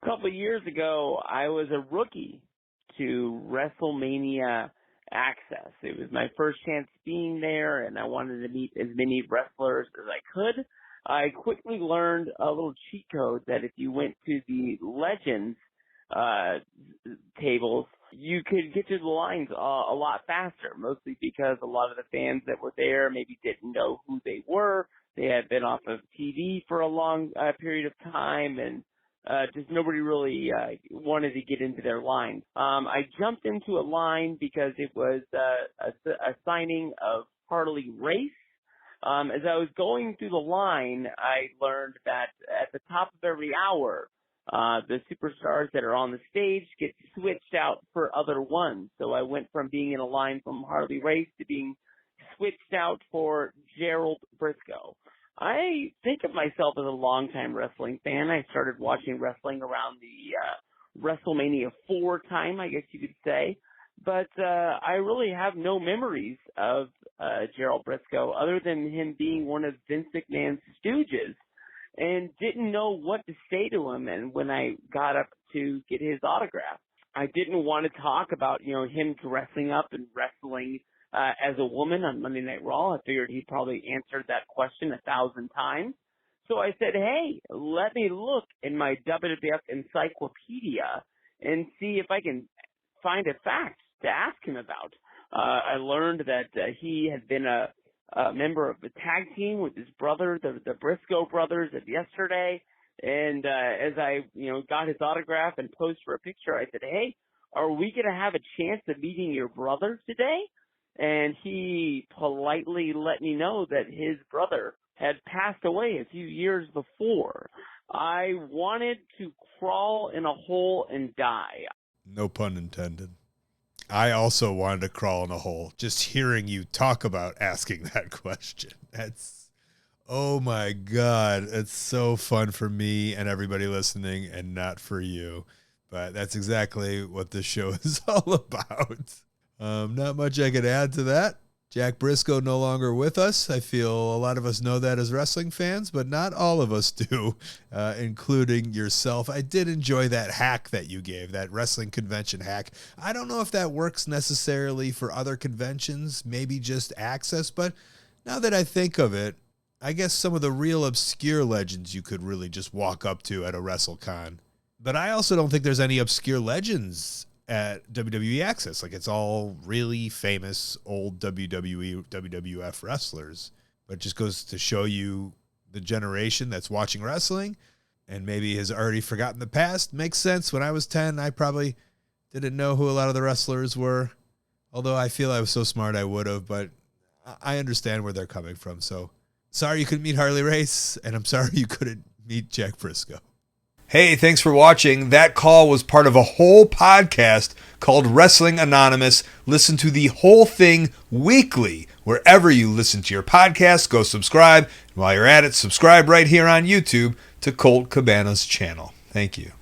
couple of years ago, I was a rookie to WrestleMania Access. It was my first chance being there, and I wanted to meet as many wrestlers as I could. I quickly learned a little cheat code that if you went to the Legends tables, you could get to the lines a lot faster, mostly because a lot of the fans that were there maybe didn't know who they were. They had been off of TV for a long period of time, and just nobody really wanted to get into their lines. I jumped into a line because it was a signing of Harley Race. As I was going through the line, I learned that at the top of every hour, the superstars that are on the stage get switched out for other ones. So I went from being in a line from Harley Race to being switched out for Gerald Brisco. I think of myself as a longtime wrestling fan. I started watching wrestling around the WrestleMania 4 time, I guess you could say. But I really have no memories of Gerald Brisco other than him being one of Vince McMahon's stooges, and didn't know what to say to him. And when I got up to get his autograph, I didn't want to talk about, him dressing up and wrestling as a woman on Monday Night Raw. I figured he probably answered that question 1,000 times. So I said, hey, let me look in my WWF encyclopedia and see if I can find a fact to ask him about. I learned that he had been a member of the tag team with his brother, the Brisco brothers, of yesterday. And as I, got his autograph and posed for a picture, I said, hey, are we going to have a chance of meeting your brother today? And he politely let me know that his brother had passed away a few years before. I wanted to crawl in a hole and die. No pun intended. I also wanted to crawl in a hole just hearing you talk about asking that question. Oh my God, it's so fun for me and everybody listening and not for you. But that's exactly what this show is all about. Not much I could add to that. Jack Brisco no longer with us. I feel a lot of us know that as wrestling fans, but not all of us do, including yourself. I did enjoy that hack that you gave, that wrestling convention hack. I don't know if that works necessarily for other conventions, maybe just Access, but now that I think of it, I guess some of the real obscure legends you could really just walk up to at a WrestleCon. But I also don't think there's any obscure legends at WWE Access. Like, it's all really famous old WWE, WWF wrestlers. But it just goes to show you the generation that's watching wrestling and maybe has already forgotten the past. Makes sense. When I was 10, I probably didn't know who a lot of the wrestlers were. Although I feel I was so smart I would have, but I understand where they're coming from. So sorry you couldn't meet Harley Race, and I'm sorry you couldn't meet Jack Brisco. Hey, thanks for watching. That call was part of a whole podcast called Wrestling Anonymous. Listen to the whole thing weekly. Wherever you listen to your podcast, go subscribe. And while you're at it, subscribe right here on YouTube to Colt Cabana's channel. Thank you.